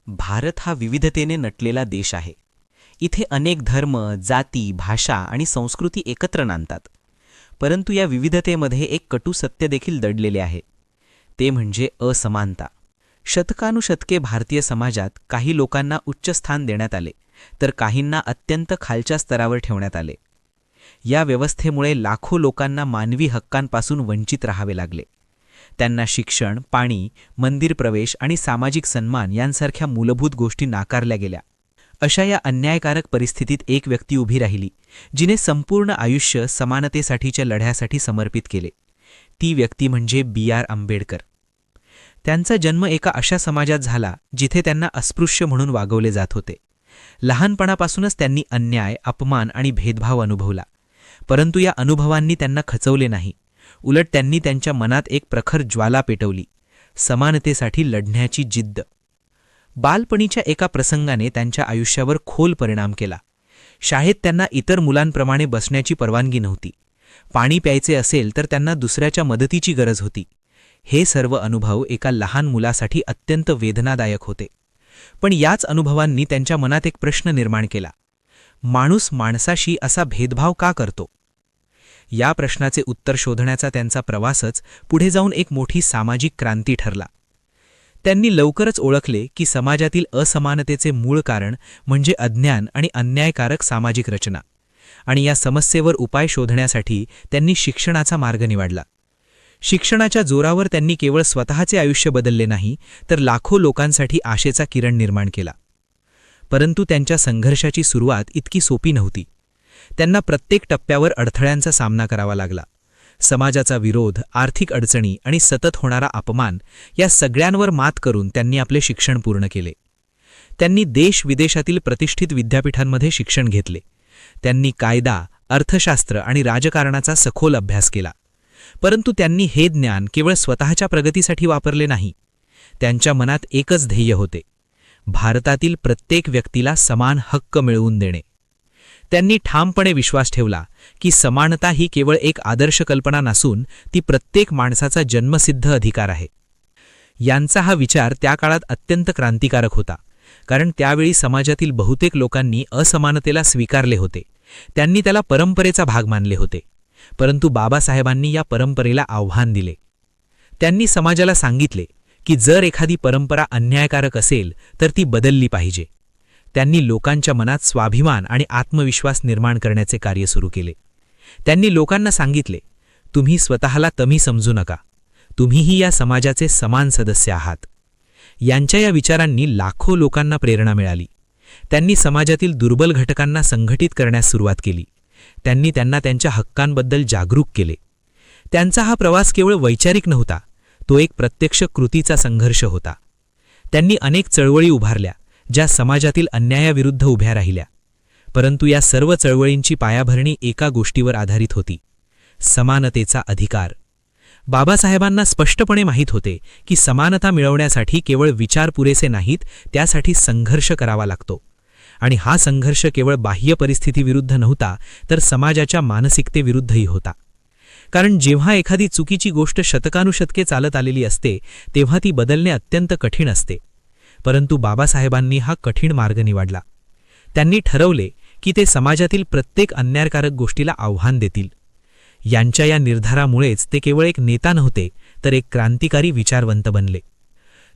भारत हा विविधतेने नटलेला देश आहे. इथे अनेक धर्म, जाती, भाषा आणि संस्कृती एकत्र नांदतात. परंतु या विविधतेमध्ये एक कटू सत्य देखील दडलेले आहे. ते म्हणजे असमानता. शतकानुशतके भारतीय समाजात काही लोकांना उच्च स्थान देण्यात आले, तर काहींना अत्यंत खालच्या स्तरावर ठेवण्यात आले. या व्यवस्थेमुळे लाखो लोकांना मानवी हक्कांपासून वंचित राहावे लागले. त्यांना शिक्षण, पाणी, मंदिर प्रवेश आणि सामाजिक सन्मान यांसारख्या मूलभूत गोष्टी नाकारल्या गेल्या. अशा या अन्यायकारक परिस्थितीत एक व्यक्ती उभी राहिली, जिने संपूर्ण आयुष्य समानतेसाठीच्या लढ्यासाठी समर्पित केले. ती व्यक्ती म्हणजे B.R. आंबेडकर. त्यांचा जन्म एका अशा समाजात झाला जिथे त्यांना अस्पृश्य म्हणून वागवले जात होते. लहानपणापासूनच त्यांनी अन्याय, अपमान आणि भेदभाव अनुभवला. परंतु या अनुभवांनी त्यांना खचवले नाही. उलट त्यांनी त्यांच्या मनात एक प्रखर ज्वाला पेटवली, समानतेसाठी लढण्याची जिद्द. बालपणीच्या एका प्रसंगाने त्यांच्या आयुष्यावर खोल परिणाम केला. शाळेत त्यांना इतर मुलांप्रमाणे बसण्याची परवानगी नव्हती. पाणी प्यायचे असेल तर त्यांना दुसऱ्याच्या मदतीची गरज होती. हे सर्व अनुभव एका लहान मुलासाठी अत्यंत वेदनादायक होते. पण याच अनुभवांनी त्यांच्या मनात एक प्रश्न निर्माण केला: माणूस माणसाशी असा भेदभाव का करतो? या प्रश्नाचे उत्तर शोधण्याचा त्यांचा प्रवासच पुढे जाऊन एक मोठी सामाजिक क्रांती ठरला. त्यांनी लवकरच ओळखले की समाजातील असमानतेचे मूळ कारण म्हणजे अज्ञान आणि अन्यायकारक सामाजिक रचना. आणि या समस्येवर उपाय शोधण्यासाठी त्यांनी शिक्षणाचा मार्ग निवडला. शिक्षणाच्या जोरावर त्यांनी केवळ स्वतःचे आयुष्य बदलले नाही, तर लाखो लोकांसाठी आशेचा किरण निर्माण केला. परंतु त्यांच्या संघर्षाची सुरुवात इतकी सोपी नव्हती. त्यांना प्रत्येक टप्प्यावर अडथळ्यांचा सामना करावा लागला. समाजाचा विरोध, आर्थिक अडचणी आणि सतत होणारा अपमान या सगळ्यांवर मात करून त्यांनी आपले शिक्षण पूर्ण केले. त्यांनी देश-विदेशातील प्रतिष्ठित विद्यापीठांमध्ये शिक्षण घेतले. त्यांनी कायदा, अर्थशास्त्र आणि राजकारणाचा सखोल अभ्यास केला. परंतु त्यांनी हे ज्ञान केवळ स्वतःच्या प्रगतीसाठी वापरले नाही. त्यांच्या मनात एकच ध्येय होते: भारतातील प्रत्येक व्यक्तीला समान हक्क मिळवून देणे. त्यांनी ठामपणे विश्वास ठेवला की समानता ही केवळ एक आदर्श कल्पना नसून ती प्रत्येक माणसाचा जन्मसिद्ध अधिकार आहे. यांचा हा विचार त्या काळात अत्यंत क्रांतिकारक होता, कारण त्यावेळी समाजातील बहुतेक लोकांनी असमानतेला स्वीकारले होते. त्यांनी त्याला परंपरेचा भाग मानले होते. परंतु बाबासाहेबांनी या परंपरेला आव्हान दिले. त्यांनी समाजाला सांगितले की जर एखादी परंपरा अन्यायकारक असेल तर ती बदलली पाहिजे. त्यांनी लोकांच्या मनात स्वाभिमान आणि आत्मविश्वास निर्माण करण्याचे कार्य सुरू केले. त्यांनी लोकांना सांगितले, तुम्ही स्वतःला कमी समजू नका, तुम्हीही या समाजाचे समान सदस्य आहात. यांच्या या विचारांनी लाखो लोकांना प्रेरणा मिळाली. त्यांनी समाजातील दुर्बल घटकांना संघटित करण्यास सुरुवात केली. त्यांनी त्यांना त्यांच्या हक्कांबद्दल जागरूक केले. त्यांचा हा प्रवास केवळ वैचारिक नव्हता, तो एक प्रत्यक्ष कृतीचा संघर्ष होता. त्यांनी अनेक चळवळी उभारल्या, ज्या समाजातील अन्यायाविरुद्ध उभ्या राहिल्या. परंतु या सर्व चळवळींची पायाभरणी एका गोष्टीवर आधारित होती: समानतेचा अधिकार. बाबासाहेबांना स्पष्टपणे माहीत होते की समानता मिळवण्यासाठी केवळ विचार पुरेसे नाहीत, त्यासाठी संघर्ष करावा लागतो. आणि हा संघर्ष केवळ बाह्य परिस्थितीविरुद्ध नव्हता, तर समाजाच्या मानसिकतेविरुद्धही होता. कारण जेव्हा एखादी चुकीची गोष्ट शतकानुशतके चालत आलेली असते, तेव्हा ती बदलणे अत्यंत कठीण असते. परंतु बाबासाहेबांनी हा कठीण मार्ग निवडला. त्यांनी ठरवले की ते समाजातील प्रत्येक अन्यायकारक गोष्टीला आव्हान देतील. यांच्या या निर्धारामुळेच ते केवळ एक नेता नव्हते, तर एक क्रांतिकारी विचारवंत बनले.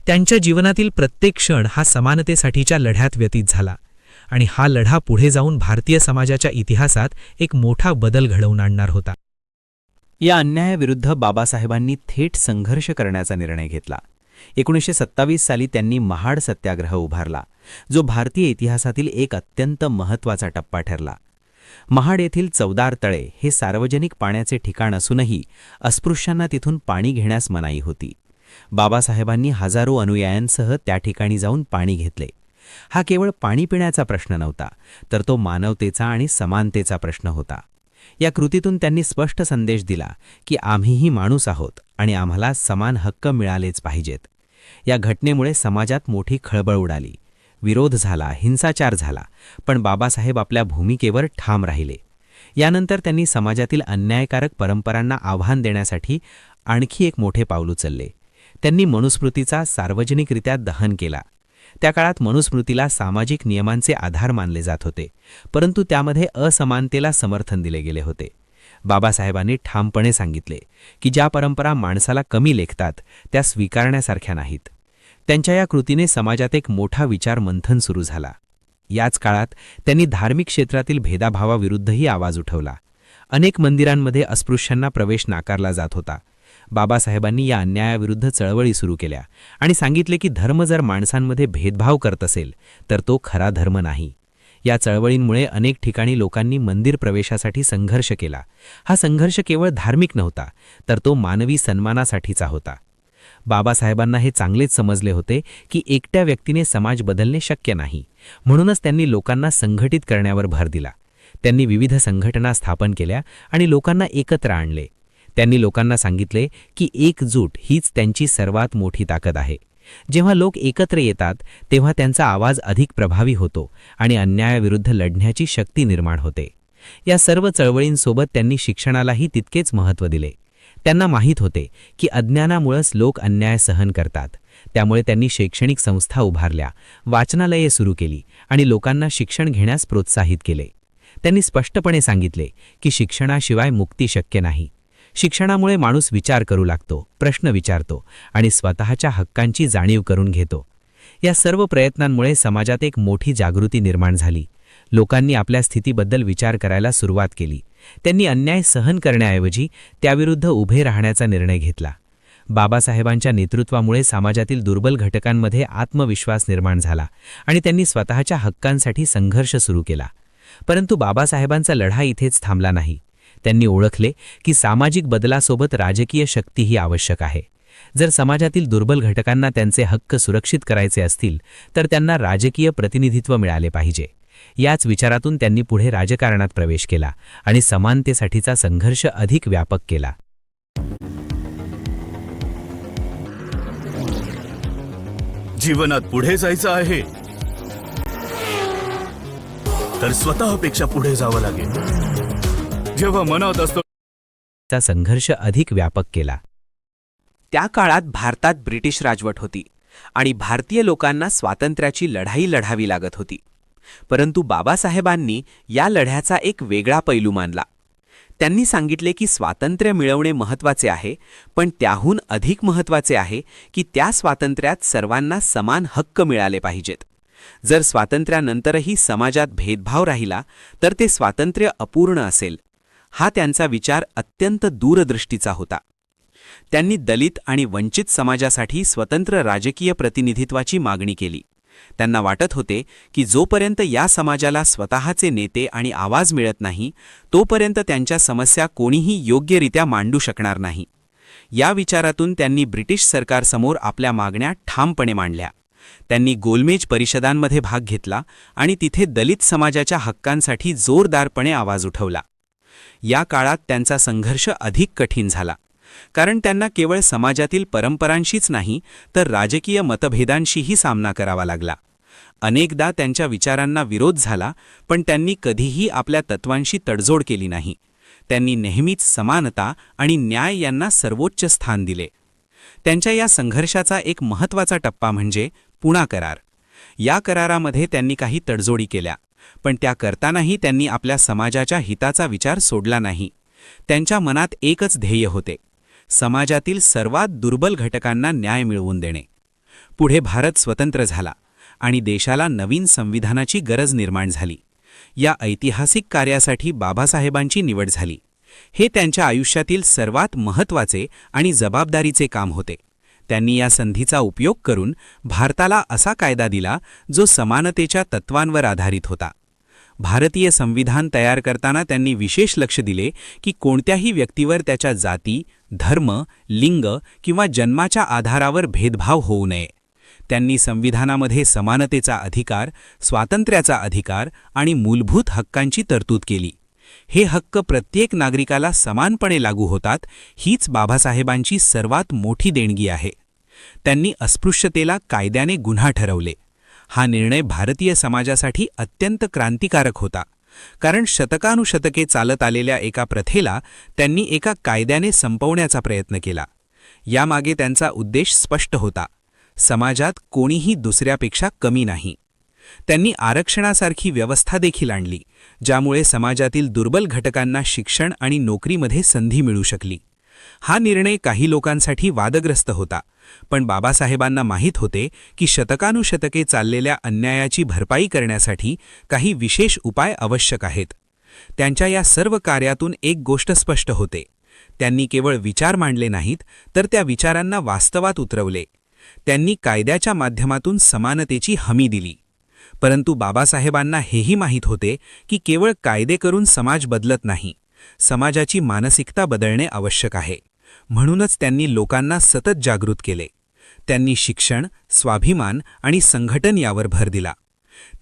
त्यांच्या जीवनातील प्रत्येक क्षण हा समानतेसाठीच्या लढ्यात व्यतीत झाला. आणि हा लढा पुढे जाऊन भारतीय समाजाच्या इतिहासात एक मोठा बदल घडवून आणणार होता. या अन्यायाविरुद्ध बाबासाहेबांनी थेट संघर्ष करण्याचा निर्णय घेतला. 1927 साली त्यांनी महाड सत्याग्रह उभारला, जो भारतीय इतिहासातील एक अत्यंत महत्त्वाचा टप्पा ठरला. महाड येथील चवदार तळे हे सार्वजनिक पाण्याचे ठिकाण असूनही अस्पृश्यांना तिथून पाणी घेण्यास मनाई होती. बाबासाहेबांनी हजारो अनुयायांसह त्या ठिकाणी जाऊन पाणी घेतले. हा केवळ पाणी पिण्याचा प्रश्न नव्हता, तर तो मानवतेचा आणि समानतेचा प्रश्न होता. या कृतीतून त्यांनी स्पष्ट संदेश दिला की आम्हीही माणूस आहोत आणि आम्हाला समान हक्क मिळालेच पाहिजेत. या घटनेमुळे समाजात मोठी खळबळ उडाली. विरोध झाला, हिंसाचार झाला, पण बाबासाहेब आपल्या भूमिकेवर ठाम राहिले. यानंतर त्यांनी समाजातील अन्यायकारक परंपरांना आव्हान देण्यासाठी आणखी एक मोठे पाऊल उचलले. त्यांनी मनुस्मृतीचा सार्वजनिकरित्या दहन केला. त्या काळात मनुस्मृतीला सामाजिक नियमांचे आधार मानले जात होते, परंतु त्यामध्ये असमानतेला समर्थन दिले गेले होते. बाबासाहेबांनी ठामपणे सांगितले की ज्या परंपरा माणसाला कमी लेखतात त्या स्वीकारण्यासारख्या नाहीत. त्यांच्या या कृतीने समाजात एक मोठा विचार मंथन सुरू झाला. याच काळात त्यांनी धार्मिक क्षेत्रातील भेदाभावाविरुद्धही आवाज उठवला. अनेक मंदिरांमध्ये अस्पृश्यांना प्रवेश नाकारला जात होता. बाबासाहेबांनी या अन्यायाविरुद्ध चळवळी सुरू केल्या आणि सांगितले की धर्म जर माणसांमध्ये भेदभाव करत असेल तर तो खरा धर्म नाही. या चळवळींमुळे अनेक ठिकाणी लोकांनी मंदिर प्रवेशासाठी संघर्ष केला. हा संघर्ष केवळ धार्मिक नव्हता, तर तो मानवी सन्मानासाठीचा होता. बाबासाहेबांना हे चांगलेच समजले होते की एकट्या व्यक्तीने समाज बदलणे शक्य नाही. म्हणूनच त्यांनी लोकांना संघटित करण्यावर भर दिला. त्यांनी विविध संघटना स्थापन केल्या आणि लोकांना एकत्र आणले. त्यांनी लोकांना सांगितले की एकजूट हीच त्यांची सर्वात मोठी ताकद आहे. जेव्हा लोक एकत्र येतात तेव्हा त्यांचा आवाज अधिक प्रभावी होतो आणि अन्यायाविरुद्ध लढण्याची शक्ती निर्माण होते. या सर्व चळवळींसोबत त्यांनी शिक्षणालाही तितकेच महत्त्व दिले. त्यांना माहीत होते की अज्ञानामुळेच लोक अन्याय सहन करतात. त्यामुळे त्यांनी शैक्षणिक संस्था उभारल्या, वाचनालये सुरू केली आणि लोकांना शिक्षण घेण्यास प्रोत्साहित केले. त्यांनी स्पष्टपणे सांगितले की शिक्षणाशिवाय मुक्ती शक्य नाही. शिक्षणामुळे माणूस विचार करू लागतो, प्रश्न विचारतो आणि स्वतःच्या हक्कांची जाणीव करून घेतो. या सर्व प्रयत्नांमुळे समाजात एक मोठी जागृती निर्माण झाली. लोकांनी आपल्या स्थितीबद्दल विचार करायला सुरुवात केली. त्यांनी अन्याय सहन करण्याऐवजी त्याविरुद्ध उभे राहण्याचा निर्णय घेतला. बाबासाहेबांच्या नेतृत्वामुळे समाजातील दुर्बल घटकांमध्ये आत्मविश्वास निर्माण झाला आणि त्यांनी स्वतःच्या हक्कांसाठी संघर्ष सुरू केला. परंतु बाबासाहेबांचा लढा इथेच थांबला नाही. त्यांनी ओळखले की सामाजिक बदलासोबत राजकीय शक्तीही आवश्यक आहे. जर समाजातील दुर्बल घटकांना त्यांचे हक्क सुरक्षित करायचे असतील तर त्यांना राजकीय प्रतिनिधित्व मिळाले पाहिजे. याच विचारातून त्यांनी पुढे राजकारणात प्रवेश केला आणि समानतेसाठीचा संघर्ष अधिक व्यापक केला. जीवनात पुढे जायचं आहे तर स्वतःपेक्षा पुढे जावं लागेल. जेव्हा मनात असतो चा संघर्ष अधिक व्यापक केला. त्या काळात भारतात ब्रिटिश राजवट होती आणि भारतीय लोकांना स्वातंत्र्याची लढाई लढावी लागत होती. परंतु बाबासाहेबांनी या लढ्याचा एक वेगळा पैलू मानला. त्यांनी सांगितले की स्वातंत्र्य मिळवणे महत्त्वाचे आहे, पण त्याहून अधिक महत्त्वाचे आहे की त्या स्वातंत्र्यात सर्वांना समान हक्क मिळाले पाहिजेत. जर स्वातंत्र्यानंतरही समाजात भेदभाव राहिला तर ते स्वातंत्र्य अपूर्ण असेल. हा त्यांचा विचार अत्यंत दूरदृष्टीचा होता. त्यांनी दलित आणि वंचित समाजासाठी स्वतंत्र राजकीय प्रतिनिधित्वाची मागणी केली. त्यांना वाटत होते की जोपर्यंत या समाजाला स्वतःचे नेते आणि आवाज मिळत नाही तोपर्यंत त्यांच्या समस्या कोणीही योग्यरित्या मांडू शकणार नाही. या विचारातून त्यांनी ब्रिटिश सरकारसमोर आपल्या मागण्या ठामपणे मांडल्या. त्यांनी गोलमेज परिषदांमध्ये भाग घेतला आणि तिथे दलित समाजाच्या हक्कांसाठी जोरदारपणे आवाज उठवला. या काळात त्यांचा संघर्ष अधिक कठीण झाला, कारण त्यांना केवळ समाजातील परंपरांशीच नाही तर राजकीय मतभेदांशीही सामना करावा लागला. अनेकदा त्यांच्या विचारांना विरोध झाला, पण त्यांनी कधीही आपल्या तत्वांशी तडजोड केली नाही. त्यांनी नेहमीच समानता आणि न्याय यांना सर्वोच्च स्थान दिले. त्यांच्या या संघर्षाचा एक महत्त्वाचा टप्पा म्हणजे पुणा करार. या करारामध्ये त्यांनी काही तडजोडी केल्या, पण त्या करतानाही त्यांनी आपल्या समाजाच्या हिताचा विचार सोडला नाही. त्यांच्या मनात एकच ध्येय होते: समाजातील सर्वात दुर्बल घटकांना न्याय मिळवून देणे. पुढे भारत स्वतंत्र झाला आणि देशाला नवीन संविधानाची गरज निर्माण झाली. या ऐतिहासिक कार्यासाठी बाबासाहेबांची निवड झाली. हे त्यांच्या आयुष्यातील सर्वात महत्त्वाचे आणि जबाबदारीचे काम होते. त्यांनी या संधीचा उपयोग करून भारताला असा कायदा दिला जो समानतेच्या तत्वांवर आधारित होता. भारतीय संविधान तयार करताना त्यांनी विशेष लक्ष दिले की कोणत्याही व्यक्तीवर त्याच्या जाती, धर्म, लिंग किंवा जन्माच्या आधारावर भेदभाव होऊ नये. त्यांनी संविधानामध्ये समानतेचा अधिकार, स्वातंत्र्याचा अधिकार आणि मूलभूत हक्कांची तरतूद केली. हे हक्क प्रत्येक नागरिकाला समानपणे लागू होतात, हीच बाबासाहेबांची सर्वात मोठी देणगी आहे. त्यांनी अस्पृश्यतेला कायद्याने गुन्हा ठरवले. हा निर्णय भारतीय समाजासाठी अत्यंत क्रांतिकारक होता, कारण शतकानुशतके चालत आलेल्या एका प्रथेला त्यांनी एका कायद्याने संपवण्याचा प्रयत्न केला. यामागे त्यांचा उद्देश स्पष्ट होता: समाजात कोणीही दुसऱ्यापेक्षा कमी नाही. त्यांनी आरक्षणासारखी व्यवस्था देखील आणली, ज्यामुळे समाजातील दुर्बल घटकांना शिक्षण आणि नोकरीमध्ये संधी मिळू शकली. हा निर्णय काही लोकांसाठी वादग्रस्त होता, पण बाबासाहेबांना माहीत होते की शतकानुशतके चाललेल्या अन्यायाची भरपाई करण्यासाठी काही विशेष उपाय आवश्यक आहेत. त्यांच्या या सर्व कार्यातून एक गोष्ट स्पष्ट होते: त्यांनी केवळ विचार मांडले नाहीत, तर त्या विचारांना वास्तवात उतरवले. त्यांनी कायद्याच्या माध्यमातून समानतेची हमी दिली. परंतु बाबासाहेबांना हेही माहीत होते की केवळ कायदे करून समाज बदलत नाही, समाजाची मानसिकता बदलणे आवश्यक आहे. म्हणूनच त्यांनी लोकांना सतत जागृत केले. त्यांनी शिक्षण, स्वाभिमान आणि संघटन यावर भर दिला.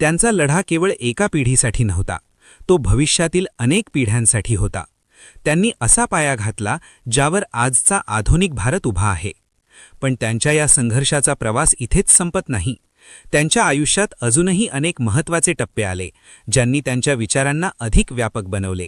त्यांचा लढा केवळ एका पिढीसाठी नव्हता, तो भविष्यातील अनेक पिढ्यांसाठी होता. त्यांनी असा पाया घातला ज्यावर आजचा आधुनिक भारत उभा आहे. पण त्यांच्या या संघर्षाचा प्रवास इथेच संपत नाही. त्यांच्या आयुष्यात अजूनही अनेक महत्त्वाचे टप्पे आले, ज्यांनी त्यांच्या विचारांना अधिक व्यापक बनवले.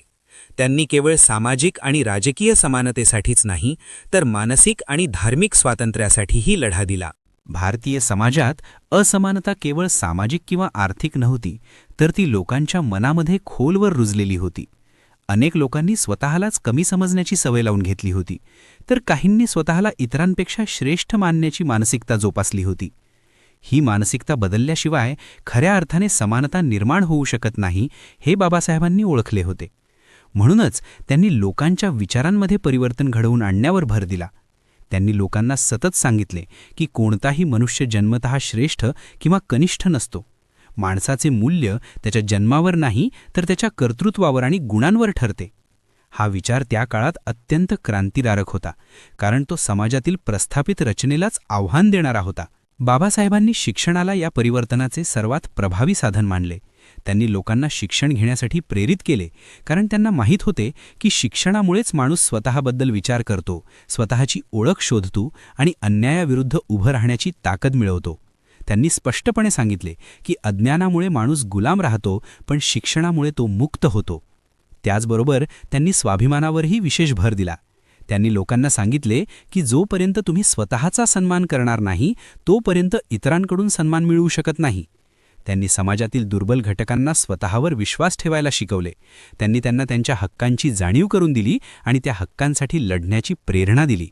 त्यांनी केवळ सामाजिक आणि राजकीय समानतेसाठीच नाही, तर मानसिक आणि धार्मिक स्वातंत्र्यासाठीही लढा दिला. भारतीय समाजात असमानता केवळ सामाजिक किंवा आर्थिक नव्हती, तर ती लोकांच्या मनामध्ये खोलवर रुजलेली होती. अनेक लोकांनी स्वतःलाच कमी समजण्याची सवय लावून घेतली होती, तर काहींनी स्वतःला इतरांपेक्षा श्रेष्ठ मानण्याची मानसिकता जोपासली होती. ही मानसिकता बदलल्याशिवाय खऱ्या अर्थाने समानता निर्माण होऊ शकत नाही, हे बाबासाहेबांनी ओळखले होते. म्हणूनच त्यांनी लोकांच्या विचारांमध्ये परिवर्तन घडवून आणण्यावर भर दिला. त्यांनी लोकांना सतत सांगितले की कोणताही मनुष्य जन्मतः श्रेष्ठ किंवा कनिष्ठ नसतो. माणसाचे मूल्य त्याच्या जन्मावर नाही, तर त्याच्या कर्तृत्वावर आणि गुणांवर ठरते. हा विचार त्या काळात अत्यंत क्रांतिकारक होता, कारण तो समाजातील प्रस्थापित रचनेलाच आव्हान देणारा होता. बाबासाहेबांनी शिक्षणाला या परिवर्तनाचे सर्वात प्रभावी साधन मानले. त्यांनी लोकांना शिक्षण घेण्यासाठी प्रेरित केले, कारण त्यांना माहीत होते की शिक्षणामुळेच माणूस स्वतःबद्दल विचार करतो, स्वतःची ओळख शोधतो आणि अन्यायाविरुद्ध उभं राहण्याची ताकद मिळवतो. त्यांनी स्पष्टपणे सांगितले की अज्ञानामुळे माणूस गुलाम राहतो, पण शिक्षणामुळे तो मुक्त होतो. त्याचबरोबर त्यांनी स्वाभिमानावरही विशेष भर दिला. त्यांनी लोकांना सांगितले की जोपर्यंत तुम्ही स्वतःचा सन्मान करणार नाही, तोपर्यंत इतरांकडून सन्मान मिळवू शकत नाही. त्यांनी समाजातील दुर्बल घटकांना स्वतःवर विश्वास ठेवायला शिकवले. त्यांनी त्यांना त्यांच्या हक्कांची जाणीव करून दिली आणि त्या हक्कांसाठी लढण्याची प्रेरणा दिली.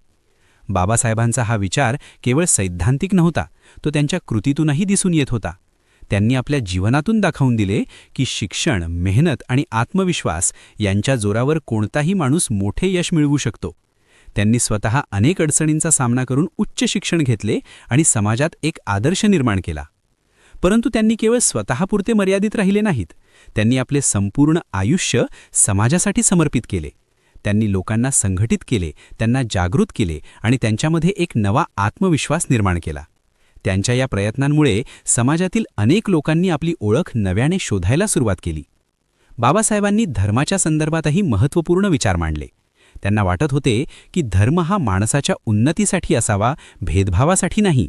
बाबासाहेबांचा हा विचार केवळ सैद्धांतिक नव्हता, तो त्यांच्या कृतीतूनही दिसून येत होता. त्यांनी आपल्या जीवनातून दाखवून दिले की शिक्षण, मेहनत आणि आत्मविश्वास यांच्या जोरावर कोणताही माणूस मोठे यश मिळवू शकतो. त्यांनी स्वतः अनेक अडचणींचा सामना करून उच्च शिक्षण घेतले आणि समाजात एक आदर्श निर्माण केला. परंतु त्यांनी केवळ स्वतःपुरते मर्यादित राहिले नाहीत. त्यांनी आपले संपूर्ण आयुष्य समाजासाठी समर्पित केले. त्यांनी लोकांना संघटित केले, त्यांना जागृत केले आणि त्यांच्यामध्ये एक नवा आत्मविश्वास निर्माण केला. त्यांच्या या प्रयत्नांमुळे समाजातील अनेक लोकांनी आपली ओळख नव्याने शोधायला सुरुवात केली. बाबासाहेबांनी धर्माच्या संदर्भातही महत्त्वपूर्ण विचार मांडले. त्यांना वाटत होते की धर्म हा माणसाच्या उन्नतीसाठी असावा, भेदभावासाठी नाही.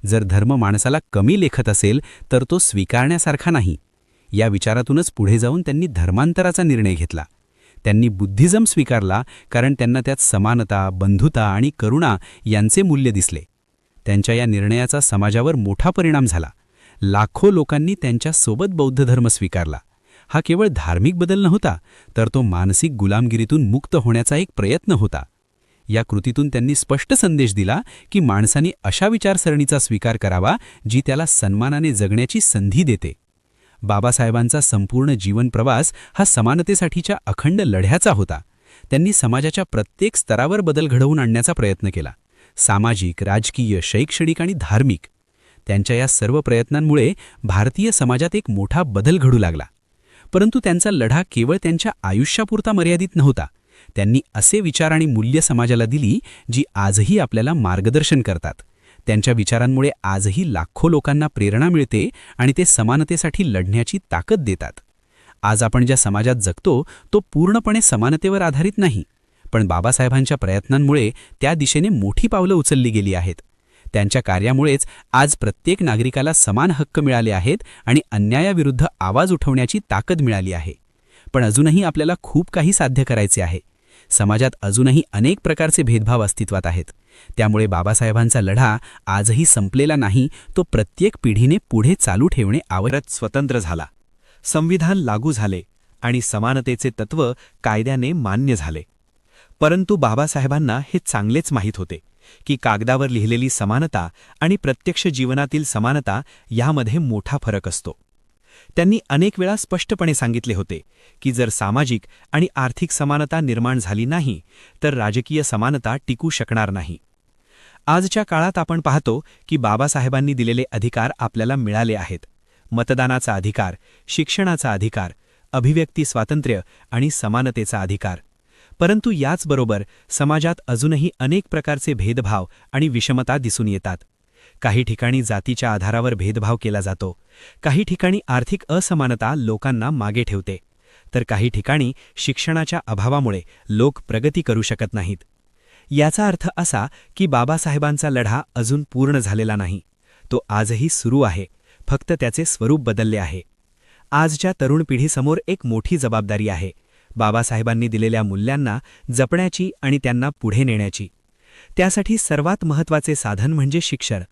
जर धर्म माणसाला कमी लेखत असेल तर तो स्वीकारण्यासारखा नाही. या विचारातूनच पुढे जाऊन त्यांनी धर्मांतराचा निर्णय घेतला. त्यांनी बुद्धिझम स्वीकारला, कारण त्यांना त्यात समानता, बंधुता आणि करुणा यांचे मूल्य दिसले. त्यांच्या या निर्णयाचा समाजावर मोठा परिणाम झाला. लाखो लोकांनी त्यांच्यासोबत बौद्ध धर्म स्वीकारला. हा केवळ धार्मिक बदल नव्हता, तर तो मानसिक गुलामगिरीतून मुक्त होण्याचा एक प्रयत्न होता. या कृतीतून त्यांनी स्पष्ट संदेश दिला की माणसाने अशा विचारसरणीचा स्वीकार करावा जी त्याला सन्मानाने जगण्याची संधी देते. बाबासाहेबांचा संपूर्ण जीवन प्रवास हा समानतेसाठीच्या अखंड लढ्याचा होता. त्यांनी समाजाच्या प्रत्येक स्तरावर बदल घडवून आणण्याचा प्रयत्न केला, सामाजिक, राजकीय, शैक्षणिक आणि धार्मिक. त्यांच्या या सर्व प्रयत्नांमुळे भारतीय समाजात एक मोठा बदल घडू लागला. परंतु त्यांचा लढा केवळ त्यांच्या आयुष्यापुरता मर्यादित नव्हता. त्यांनी असे विचार आणि मूल्य समाजाला दिली जी आजही आपल्याला मार्गदर्शन करतात. त्यांच्या विचारांमुळे आजही लाखो लोकांना प्रेरणा मिळते आणि ते समानतेसाठी लढण्याची ताकद देतात. आज आपण ज्या समाजात जगतो तो पूर्णपणे समानतेवर आधारित नाही, पण बाबासाहेबांच्या प्रयत्नांमुळे त्या दिशेने मोठी पावलं उचलली गेली आहेत. त्यांच्या कार्यामुळेच आज प्रत्येक नागरिकाला समान हक्क मिळाले आहेत आणि अन्यायाविरुद्ध आवाज उठवण्याची ताकद मिळाली आहे. पण अजूनही आपल्याला खूप काही साध्य करायचे आहे. समाजात अजूनही अनेक प्रकारचे भेदभाव अस्तित्वात आहेत. त्यामुळे बाबासाहेबांचा लढा आजही संपलेला नाही, तो प्रत्येक पिढीने पुढे चालू ठेवणे भारत स्वतंत्र झाला, संविधान लागू झाले आणि समानतेचे तत्त्व कायद्याने मान्य झाले. परंतु बाबासाहेबांना हे चांगलेच माहीत होते की कागदावर लिहिलेली समानता आणि प्रत्यक्ष जीवनातील समानता यामध्ये मोठा फरक असतो. त्यांनी अनेक वेळा स्पष्टपणे सांगितले होते की जर सामाजिक आणि आर्थिक समानता निर्माण झाली नाही तर राजकीय समानता टिकू शकणार नाही. आजच्या काळात आपण पाहतो की बाबासाहेबांनी दिलेले अधिकार आपल्याला मिळाले आहेत. मतदानाचा अधिकार, शिक्षणाचा अधिकार, अभिव्यक्ती स्वातंत्र्य आणि समानतेचा अधिकार. परंतु याचबरोबर समाजात अजूनही अनेक प्रकारचे भेदभाव आणि विषमता दिसून येतात. काही ठिकाणी जातीच्या आधारावर भेदभाव केला जातो, काही ठिकाणी आर्थिक असमानता लोकांना मागे ठेवते, तर काही ठिकाणी शिक्षणाच्या अभावामुळे लोक प्रगती करू शकत नाहीत. याचा अर्थ असा की बाबासाहेबांचा लढा अजून पूर्ण झालेला नाही, तो आजही सुरू आहे, फक्त त्याचे स्वरूप बदलले आहे. आजच्या तरुण पिढीसमोर एक मोठी जबाबदारी आहे, बाबासाहेबांनी दिलेल्या मूल्यांना जपण्याची आणि त्यांना पुढे नेण्याची. त्यासाठी सर्वात महत्त्वाचे साधन म्हणजे शिक्षण.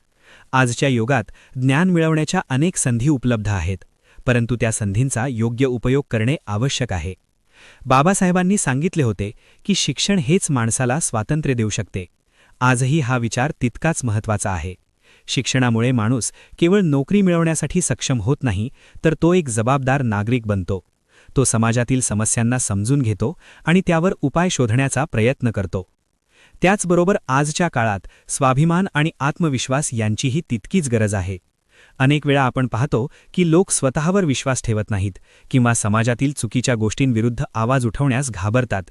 आजच्या युगात ज्ञान मिळवण्याच्या अनेक संधी उपलब्ध आहेत, परंतु त्या संधींचा योग्य उपयोग करणे आवश्यक आहे. बाबासाहेबांनी सांगितले होते की शिक्षण हेच माणसाला स्वातंत्र्य देऊ शकते. आजही हा विचार तितकाच महत्त्वाचा आहे. शिक्षणामुळे माणूस केवळ नोकरी मिळवण्यासाठी सक्षम होत नाही, तर तो एक जबाबदार नागरिक बनतो. तो समाजातील समस्यांना समजून घेतो आणि त्यावर उपाय शोधण्याचा प्रयत्न करतो. त्याचबरोबर आजच्या काळात स्वाभिमान आणि आत्मविश्वास यांचीही तितकीच गरज आहे. अनेक वेळा आपण पाहतो की लोक स्वतःवर विश्वास ठेवत नाहीत किंवा समाजातील चुकीच्या गोष्टींविरुद्ध आवाज उठवण्यास घाबरतात.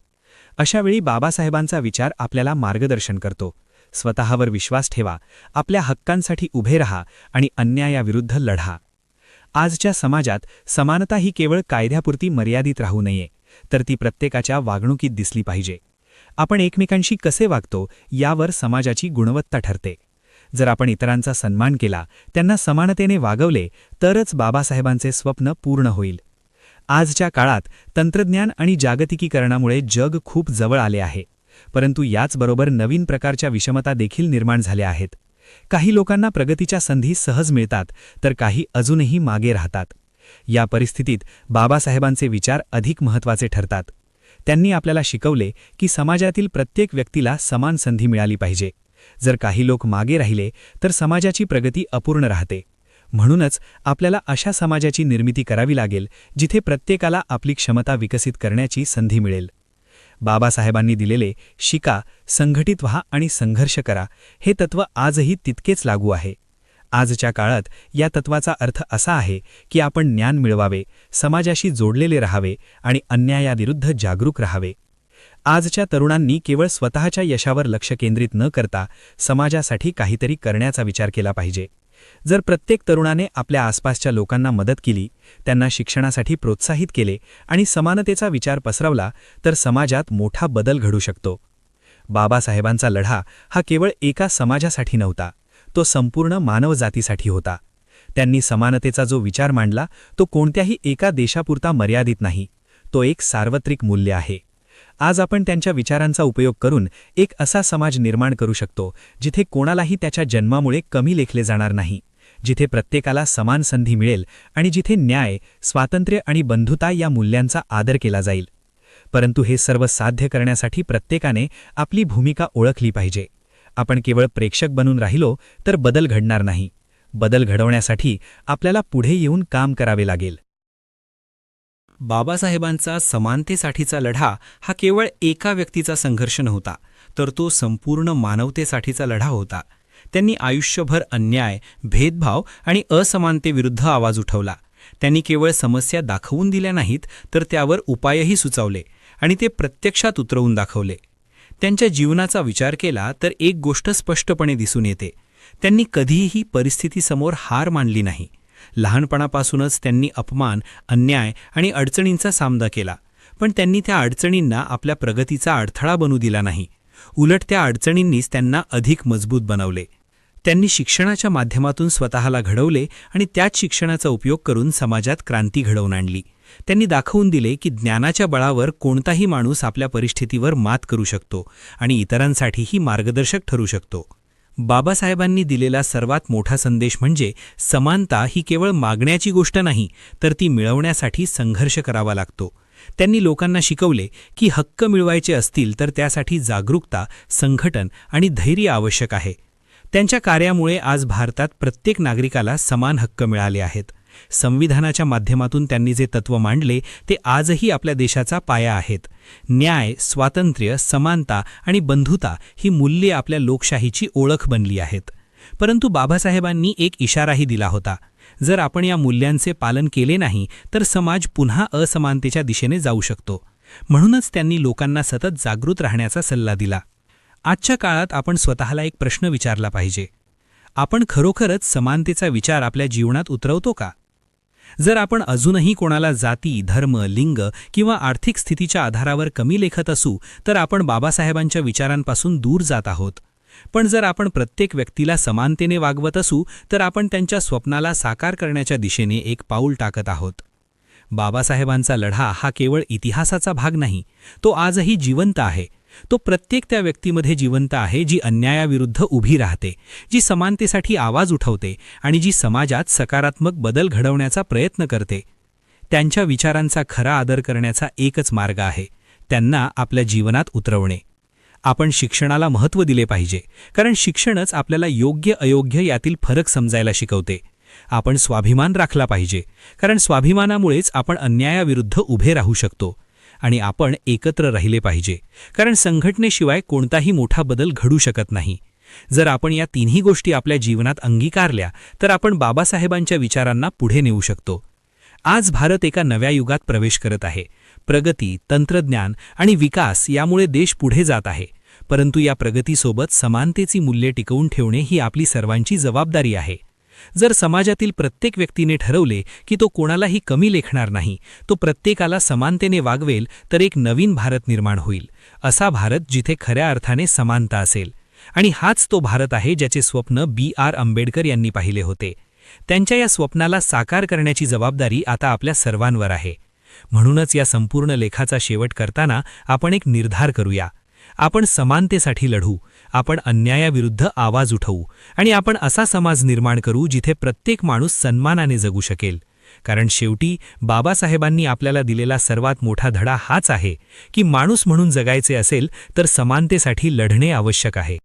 अशावेळी बाबासाहेबांचा विचार आपल्याला मार्गदर्शन करतो. स्वतःवर विश्वास ठेवा, आपल्या हक्कांसाठी उभे रहा आणि अन्यायाविरुद्ध लढा. आजच्या समाजात समानता ही केवळ कायद्यापुरती मर्यादित राहू नये, तर ती प्रत्येकाच्या वागणुकीत दिसली पाहिजे. आपण एकमेकांशी कसे वागतो यावर समाजाची गुणवत्ता ठरते. जर आपण इतरांचा सन्मान केला, त्यांना समानतेने वागवले, तरच बाबासाहेबांचे स्वप्न पूर्ण होईल. आजच्या काळात तंत्रज्ञान आणि जागतिकीकरणामुळे जग खूप जवळ आले आहे, परंतु याचबरोबर नवीन प्रकारच्या विषमता देखील निर्माण झाल्या आहेत. काही लोकांना प्रगतीच्या संधी सहज मिळतात, तर काही अजूनही मागे राहतात. या परिस्थितीत बाबासाहेबांचे विचार अधिक महत्त्वाचे ठरतात. त्यांनी आपल्याला शिकवले की समाजातील प्रत्येक व्यक्तीला समान संधी मिळाली पाहिजे. जर काही लोक मागे राहिले तर समाजाची प्रगती अपूर्ण राहते. म्हणूनच आपल्याला अशा समाजाची निर्मिती करावी लागेल जिथे प्रत्येकाला आपली क्षमता विकसित करण्याची संधी मिळेल. बाबासाहेबांनी दिलेले शिका, संघटित व्हा आणि संघर्ष करा हे तत्त्व आजही तितकेच लागू आहे. आजच्या काळात या तत्वाचा अर्थ असा आहे की आपण ज्ञान मिळवावे, समाजाशी जोडलेले राहावे आणि अन्यायाविरुद्ध जागरूक राहावे. आजच्या तरुणांनी केवळ स्वतःच्या यशावर लक्ष केंद्रित न करता समाजासाठी काहीतरी करण्याचा विचार केला पाहिजे. जर प्रत्येक तरुणाने आपल्या आसपासच्या लोकांना मदत केली, त्यांना शिक्षणासाठी प्रोत्साहित केले आणि समानतेचा विचार पसरवला, तर समाजात मोठा बदल घडू शकतो. बाबासाहेबांचा लढा हा केवळ एका समाजासाठी नव्हता, तो संपूर्ण मानवजातीसाठी होता. त्यांनी समानतेचा जो विचार मांडला तो कोणत्याही एका देशापुरता मर्यादित नाही, तो एक सार्वत्रिक मूल्य आहे. आज आपण त्यांच्या विचारांचा उपयोग करून एक असा समाज निर्माण करू शकतो जिथे कोणालाही त्याच्या जन्मामुळे कमी लेखले जाणार नाही, जिथे प्रत्येकाला समान संधी मिळेल आणि जिथे न्याय, स्वातंत्र्य आणि बंधुता या मूल्यांचा आदर केला जाईल. परंतु हे सर्व साध्य करण्यासाठी प्रत्येकाने आपली भूमिका ओळखली पाहिजे. आपण केवळ प्रेक्षक बनून राहिलो तर बदल घडणार नाही. बदल घडवण्यासाठी आपल्याला पुढे येऊन काम करावे लागेल. बाबासाहेबांचा समानतेसाठीचा लढा हा केवळ एका व्यक्तीचा संघर्ष नव्हता, तर तो संपूर्ण मानवतेसाठीचा लढा होता. त्यांनी आयुष्यभर अन्याय, भेदभाव आणि असमानतेविरुद्ध आवाज उठवला. त्यांनी केवळ समस्या दाखवून दिल्या नाहीत, तर त्यावर उपायही सुचवले आणि ते प्रत्यक्षात उतरवून दाखवले. त्यांच्या जीवनाचा विचार केला तर एक गोष्ट स्पष्टपणे दिसून येते. त्यांनी कधीही परिस्थितीसमोर हार मानली नाही. लहानपणापासूनच त्यांनी अपमान, अन्याय आणि अडचणींचा सामना केला, पण त्यांनी त्या अडचणींना आपल्या प्रगतीचा अडथळा बनू दिला नाही. उलट त्या अडचणींनीच त्यांना अधिक मजबूत बनवले. त्यांनी शिक्षणाच्या माध्यमातून स्वतःला घडवले आणि त्याच शिक्षणाचा उपयोग करून समाजात क्रांती घडवून आणली. त्यांनी दाखवून दिले की ज्ञानाच्या बळावर कोणताही माणूस आपल्या परिस्थितीवर मात करू शकतो आणि इतरांसाठीही मार्गदर्शक ठरू शकतो. बाबासाहेबांनी दिलेला सर्वात मोठा संदेश म्हणजे समानता ही केवळ मागण्याची गोष्ट नाही, तर ती मिळवण्यासाठी संघर्ष करावा लागतो. त्यांनी लोकांना शिकवले की हक्क मिळवायचे असतील तर त्यासाठी जागरूकता, संघटन आणि धैर्य आवश्यक आहे. त्यांच्या कार्यामुळे आज भारतात प्रत्येक नागरिकाला समान हक्क मिळाले आहेत. संविधानाच्या माध्यमातून त्यांनी जे तत्त्व मांडले ते आजही आपल्या देशाचा पाया आहेत. न्याय, स्वातंत्र्य, समानता आणि बंधुता ही मूल्ये आपल्या लोकशाहीची ओळख बनली आहेत. परंतु बाबासाहेबांनी एक इशाराही दिला होता. जर आपण या मूल्यांचे पालन केले नाही तर समाज पुन्हा असमानतेच्या दिशेने जाऊ शकतो. म्हणूनच त्यांनी लोकांना सतत जागृत राहण्याचा सल्ला दिला. आजच्या काळात आपण स्वतःला एक प्रश्न विचारला पाहिजे. आपण खरोखरच समानतेचा विचार आपल्या जीवनात उतरवतो का? जर आपण अजूनही कोणाला जाती, धर्म, लिंग किंवा आर्थिक स्थितीच्या आधारावर कमी लेखत असू तर आपण बाबासाहेबांच्या विचारांपासून दूर जात आहोत. पण जर आपण प्रत्येक व्यक्तीला समानतेने वागवत असू तर आपण त्यांच्या स्वप्नाला साकार करण्याच्या दिशेने एक पाऊल टाकत आहोत. बाबासाहेबांचा लढा हा केवळ इतिहासाचा भाग नाही, तो आजही जिवंत आहे. तो प्रत्येक त्या व्यक्तीमध्ये जिवंत आहे जी अन्यायाविरुद्ध उभी राहते, जी समानतेसाठी आवाज उठवते आणि जी समाजात सकारात्मक बदल घडवण्याचा प्रयत्न करते. त्यांच्या विचारांचा खरा आदर करण्याचा एकच मार्ग आहे, त्यांना आपल्या जीवनात उतरवणे. आपण शिक्षणाला महत्त्व दिले पाहिजे, कारण शिक्षणच आपल्याला योग्य अयोग्य यातील फरक समजायला शिकवते. आपण स्वाभिमान राखला पाहिजे, कारण स्वाभिमानामुळेच आपण अन्यायाविरुद्ध उभे राहू शकतो. आणि आपण एकत्र राहिले पाहिजे, कारण संघटनेशिवाय कोणताही मोठा बदल घडू शकत नाही. जर आपण या तिन्ही गोष्टी आपल्या जीवनात अंगीकारल्या तर आपण बाबासाहेबांच्या विचारांना पुढे नेऊ शकतो. आज भारत एका नव्या युगात प्रवेश करत आहे. प्रगती, तंत्रज्ञान आणि विकास यामुळे देश पुढे जात आहे. परंतु या प्रगतीसोबत समानतेची मूल्ये टिकवून ठेवणे ही आपली सर्वांची जबाबदारी आहे. जर समाजातील प्रत्येक व्यक्तीने ठरवले की तो कोणालाही कमी लेखणार नाही, तो प्रत्येकाला समानतेने वागवेल, तर एक नवीन भारत निर्माण होईल. असा भारत जिथे खऱ्या अर्थाने समानता असेल. आणि हाच तो भारत आहे ज्याचे स्वप्न B.R. आंबेडकर यांनी पाहिले होते. त्यांच्या या स्वप्नाला साकार करण्याची जबाबदारी आता आपल्या सर्वांवर आहे. म्हणूनच या संपूर्ण लेखाचा शेवट करताना आपण एक निर्धार करूया. आपण समानतेसाठी लढू, आपण अन्यायाविरुद्ध आवाज उठवू आणि आपण असा समाज निर्माण करू जिथे प्रत्येक माणूस सन्मानाने जगू शकेल. कारण शेवटी बाबासाहेबांनी आपल्याला दिलेला सर्वात मोठा धडा हाच आहे की माणूस म्हणून जगायचे असेल तर समानतेसाठी लढणे आवश्यक आहे.